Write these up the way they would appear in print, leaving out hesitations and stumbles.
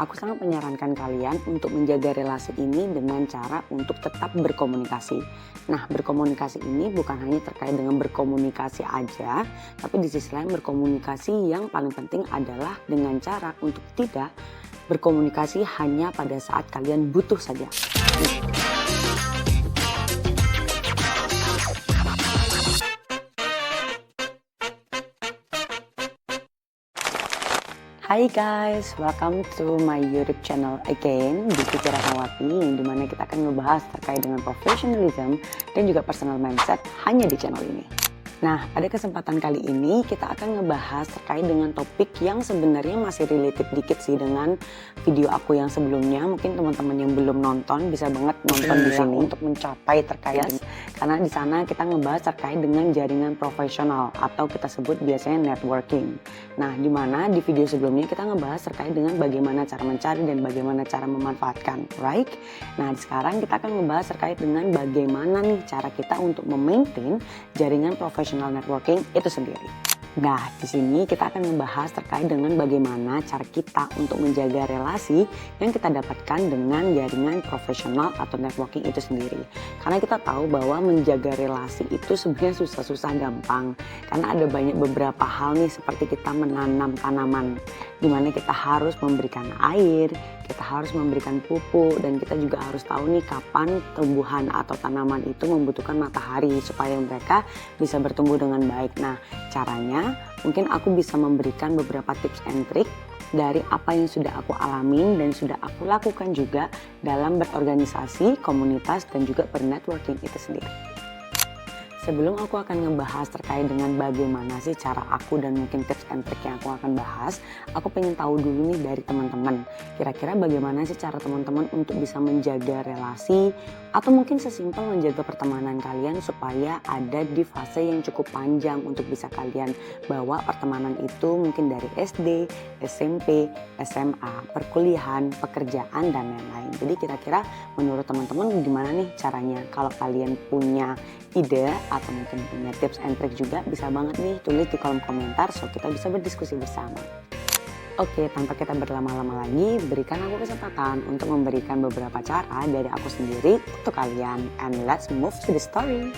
Aku sangat menyarankan kalian untuk menjaga relasi ini dengan cara untuk tetap berkomunikasi. Nah, berkomunikasi ini bukan hanya terkait dengan berkomunikasi aja, tapi di sisi lain berkomunikasi yang paling penting adalah dengan cara untuk tidak berkomunikasi hanya pada saat kalian butuh saja. Hai guys, welcome to my YouTube channel again, Diki Rahmawati, yang dimana kita akan ngebahas terkait dengan professionalism dan juga personal mindset hanya di channel ini. Nah, pada kesempatan kali ini kita akan ngebahas terkait dengan topik yang sebenarnya masih related dikit sih dengan video aku yang sebelumnya. Mungkin teman-teman yang belum nonton bisa banget nonton di sini untuk mencapai terkait karena di sana kita ngebahas terkait dengan jaringan profesional atau kita sebut biasanya networking. Nah, di mana di video sebelumnya kita ngebahas terkait dengan bagaimana cara mencari dan bagaimana cara memanfaatkan, right? Nah, sekarang kita akan ngebahas terkait dengan bagaimana nih cara kita untuk memaintain jaringan profesional networking itu sendiri. Nah, di sini kita akan membahas terkait dengan bagaimana cara kita untuk menjaga relasi yang kita dapatkan dengan jaringan profesional atau networking itu sendiri. Karena kita tahu bahwa menjaga relasi itu sebenarnya susah-susah gampang. Karena ada banyak beberapa hal nih seperti kita menanam tanaman, di mana kita harus memberikan air, kita harus memberikan pupuk, dan kita juga harus tahu nih kapan tumbuhan atau tanaman itu membutuhkan matahari supaya mereka bisa bertumbuh dengan baik. Nah, caranya mungkin aku bisa memberikan beberapa tips and trick dari apa yang sudah aku alamin dan sudah aku lakukan juga dalam berorganisasi, komunitas, dan juga bernetworking itu sendiri. Sebelum aku akan ngebahas terkait dengan bagaimana sih cara aku dan mungkin tips and trick yang aku akan bahas, aku pengen tahu dulu nih dari teman-teman. Kira-kira bagaimana sih cara teman-teman untuk bisa menjaga relasi atau mungkin sesimpel menjaga pertemanan kalian supaya ada di fase yang cukup panjang untuk bisa kalian bawa pertemanan itu mungkin dari SD, SMP, SMA, perkuliahan, pekerjaan, dan lain-lain. Jadi kira-kira menurut teman-teman gimana nih caranya? Kalau kalian punya ide atau mungkin punya tips and trick juga, bisa banget nih tulis di kolom komentar so kita bisa berdiskusi bersama. Oke, tanpa kita berlama-lama lagi, berikan aku kesempatan untuk memberikan beberapa cara dari aku sendiri untuk kalian, and let's move to the story.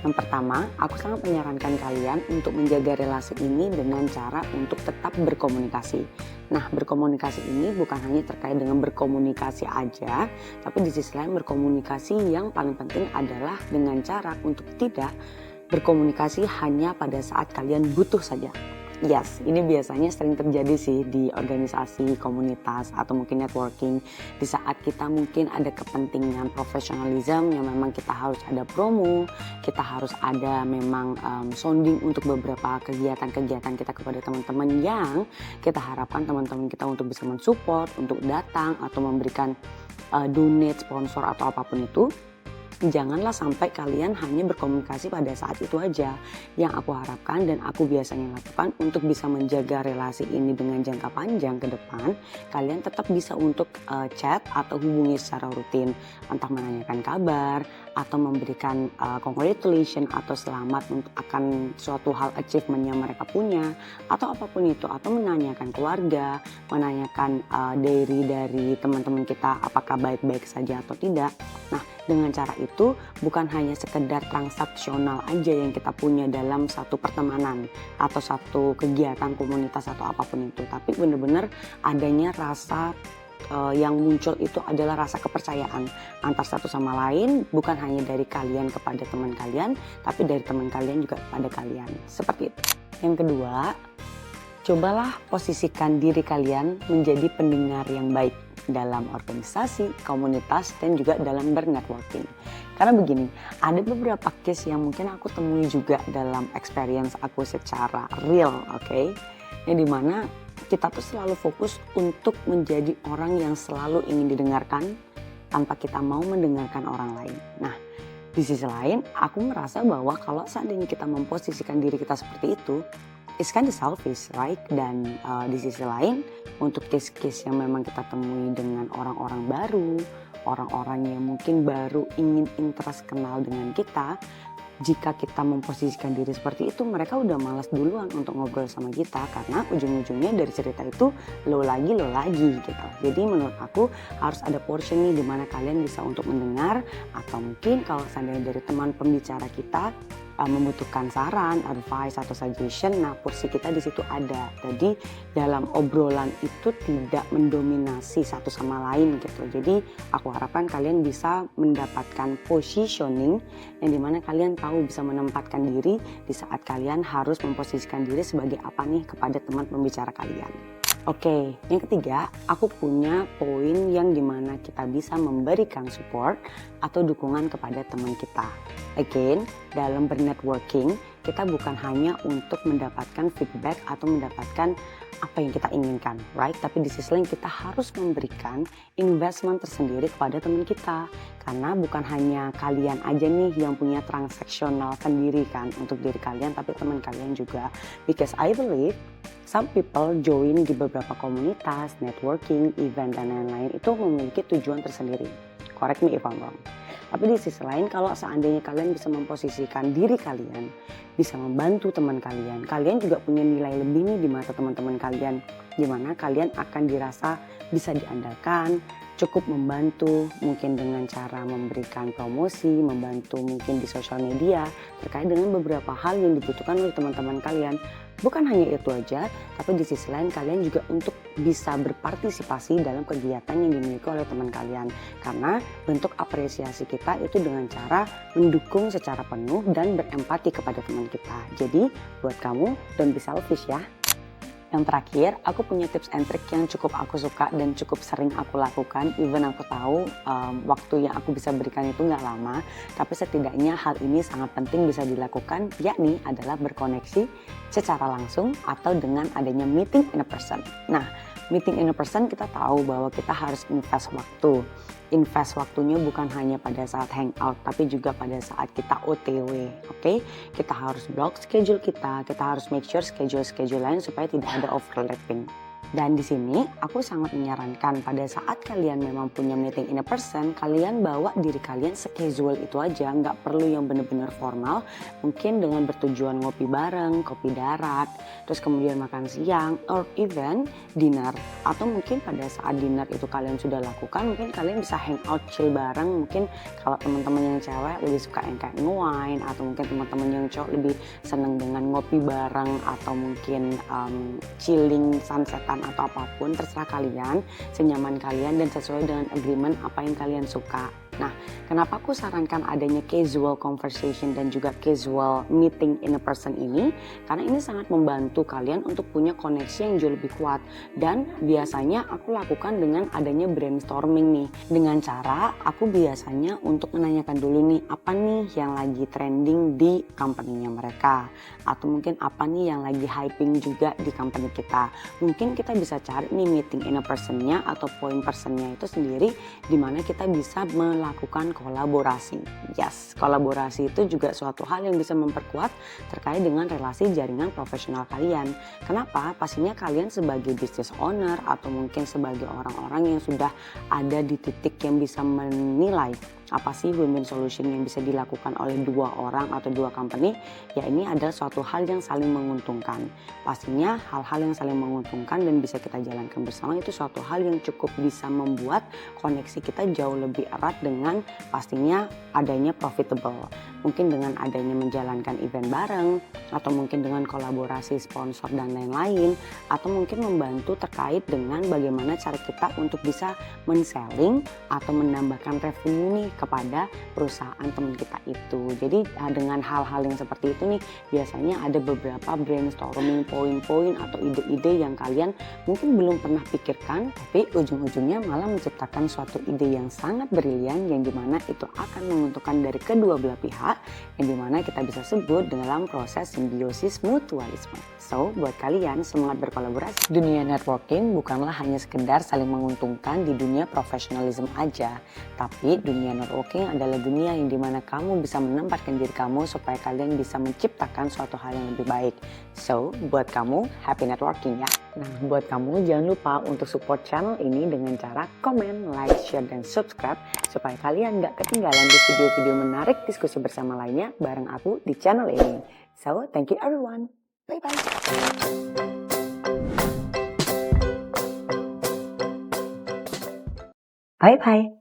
Yang pertama, aku sangat menyarankan kalian untuk menjaga relasi ini dengan cara untuk tetap berkomunikasi. Nah, berkomunikasi ini bukan hanya terkait dengan berkomunikasi aja, tapi di sisi lain berkomunikasi yang paling penting adalah dengan cara untuk tidak berkomunikasi hanya pada saat kalian butuh saja. Yes, ini biasanya sering terjadi sih di organisasi, komunitas, atau mungkin networking. Di saat kita mungkin ada kepentingan profesionalism yang memang kita harus ada promo, kita harus ada memang sounding untuk beberapa kegiatan-kegiatan kita kepada teman-teman yang kita harapkan teman-teman kita untuk bisa mensupport, untuk datang atau memberikan donate, sponsor atau apapun itu. Janganlah sampai kalian hanya berkomunikasi pada saat itu aja. Yang aku harapkan dan aku biasanya lakukan untuk bisa menjaga relasi ini dengan jangka panjang ke depan, kalian tetap bisa untuk chat atau hubungi secara rutin, entah menanyakan kabar atau memberikan congratulation atau selamat untuk akan suatu hal achievement yang mereka punya atau apapun itu, atau menanyakan keluarga, menanyakan diary dari teman-teman kita apakah baik-baik saja atau tidak. Nah, dengan cara itu bukan hanya sekedar transaksional aja yang kita punya dalam satu pertemanan atau satu kegiatan komunitas atau apapun itu, tapi benar-benar adanya rasa yang muncul itu adalah rasa kepercayaan antar satu sama lain, bukan hanya dari kalian kepada teman kalian, tapi dari teman kalian juga kepada kalian. Seperti itu. Yang kedua, cobalah posisikan diri kalian menjadi pendengar yang baik dalam organisasi, komunitas, dan juga dalam bernetworking. Karena begini, ada beberapa case yang mungkin aku temui juga dalam experience aku secara real, oke? Yang dimana kita tuh selalu fokus untuk menjadi orang yang selalu ingin didengarkan tanpa kita mau mendengarkan orang lain. Nah, di sisi lain, aku merasa bahwa kalau seandainya kita memposisikan diri kita seperti itu, it's kind of selfish, right? Dan di sisi lain, untuk case-case yang memang kita temui dengan orang-orang baru, orang-orang yang mungkin baru ingin interest kenal dengan kita, jika kita memposisikan diri seperti itu, mereka udah malas duluan untuk ngobrol sama kita karena ujung-ujungnya dari cerita itu lo lagi gitu. Jadi menurut aku harus ada portion nih dimana kalian bisa untuk mendengar, atau mungkin kalau seandainya dari teman pembicara kita membutuhkan saran, advice atau suggestion, nah porsi kita di situ ada. Jadi dalam obrolan itu tidak mendominasi satu sama lain gitu. Jadi aku harapkan kalian bisa mendapatkan positioning yang dimana kalian tahu bisa menempatkan diri di saat kalian harus memposisikan diri sebagai apa nih kepada teman pembicara kalian. Oke, yang ketiga, aku punya poin yang dimana kita bisa memberikan support atau dukungan kepada teman kita. Again, dalam bernetworking, kita bukan hanya untuk mendapatkan feedback atau mendapatkan apa yang kita inginkan, right? Tapi di sisi lain kita harus memberikan investment tersendiri kepada teman kita. Karena bukan hanya kalian aja nih yang punya transaksional sendiri kan untuk diri kalian, tapi teman kalian juga. Because I believe some people join di beberapa komunitas, networking, event, dan lain-lain itu memiliki tujuan tersendiri. Correct me if I'm wrong. Tapi di sisi lain, kalau seandainya kalian bisa memposisikan diri kalian, bisa membantu teman kalian, kalian juga punya nilai lebih nih di mata teman-teman kalian, di mana kalian akan dirasa bisa diandalkan, cukup membantu mungkin dengan cara memberikan promosi, membantu mungkin di sosial media terkait dengan beberapa hal yang dibutuhkan oleh teman-teman kalian. Bukan hanya itu aja, tapi di sisi lain kalian juga untuk bisa berpartisipasi dalam kegiatan yang dimiliki oleh teman kalian. Karena bentuk apresiasi kita itu dengan cara mendukung secara penuh dan berempati kepada teman kita. Jadi buat kamu, don't be selfish ya. Yang terakhir, aku punya tips and trick yang cukup aku suka dan cukup sering aku lakukan. Even aku tahu waktu yang aku bisa berikan itu nggak lama, tapi setidaknya hal ini sangat penting bisa dilakukan, yakni adalah berkoneksi secara langsung atau dengan adanya meeting in a person. Nah, meeting in a person kita tahu bahwa kita harus invest waktu. Invest waktunya bukan hanya pada saat hangout, tapi juga pada saat kita OTW, oke? Kita harus block schedule kita harus make sure schedule lain supaya tidak ada overlapping. Dan di sini aku sangat menyarankan pada saat kalian memang punya meeting in a person, kalian bawa diri kalian se-casual itu aja, nggak perlu yang benar-benar formal. Mungkin dengan bertujuan ngopi bareng, kopi darat, terus kemudian makan siang, or even dinner. Atau mungkin pada saat dinner itu kalian sudah lakukan, mungkin kalian bisa hangout chill bareng. Mungkin kalau teman-teman yang cewek lebih suka yang kayak nge-wine, atau mungkin teman-teman yang cowok lebih seneng dengan ngopi bareng, atau mungkin chilling, sunsetan atau apapun, terserah kalian, senyaman kalian dan sesuai dengan agreement apa yang kalian suka. Nah, kenapa aku sarankan adanya casual conversation dan juga casual meeting in a person ini? Karena ini sangat membantu kalian untuk punya koneksi yang jauh lebih kuat. Dan biasanya aku lakukan dengan adanya brainstorming nih. Dengan cara aku biasanya untuk menanyakan dulu nih, apa nih yang lagi trending di company-nya mereka. Atau mungkin apa nih yang lagi hyping juga di company kita. Mungkin kita bisa cari nih meeting in a person-nya atau point person-nya itu sendiri, di mana kita bisa melakukan kolaborasi. Yes, kolaborasi itu juga suatu hal yang bisa memperkuat terkait dengan relasi jaringan profesional kalian. Kenapa? Pastinya kalian sebagai business owner atau mungkin sebagai orang-orang yang sudah ada di titik yang bisa menilai apa sih win-win solution yang bisa dilakukan oleh dua orang atau dua company, ya ini adalah suatu hal yang saling menguntungkan. Pastinya hal-hal yang saling menguntungkan dan bisa kita jalankan bersama itu suatu hal yang cukup bisa membuat koneksi kita jauh lebih erat dengan pastinya adanya profitable. Mungkin dengan adanya menjalankan event bareng, atau mungkin dengan kolaborasi sponsor dan lain-lain, atau mungkin membantu terkait dengan bagaimana cara kita untuk bisa men-selling atau menambahkan revenue nih kepada perusahaan teman kita itu. Jadi dengan hal-hal yang seperti itu nih, biasanya ada beberapa brainstorming poin-poin atau ide-ide yang kalian mungkin belum pernah pikirkan, tapi ujung-ujungnya malah menciptakan suatu ide yang sangat brilian, yang dimana itu akan menguntungkan dari kedua belah pihak, yang dimana kita bisa sebut dalam proses simbiosis mutualisme. So, buat kalian semangat berkolaborasi. Dunia networking bukanlah hanya sekedar saling menguntungkan di dunia profesionalisme aja, tapi dunia networking adalah dunia yang dimana kamu bisa menempatkan diri kamu supaya kalian bisa menciptakan suatu hal yang lebih baik. So, buat kamu, happy networking ya! Nah, buat kamu jangan lupa untuk support channel ini dengan cara komen, like, share, dan subscribe supaya kalian gak ketinggalan di video-video menarik diskusi bersama lainnya bareng aku di channel ini. So, thank you everyone. Bye-bye. Bye-bye.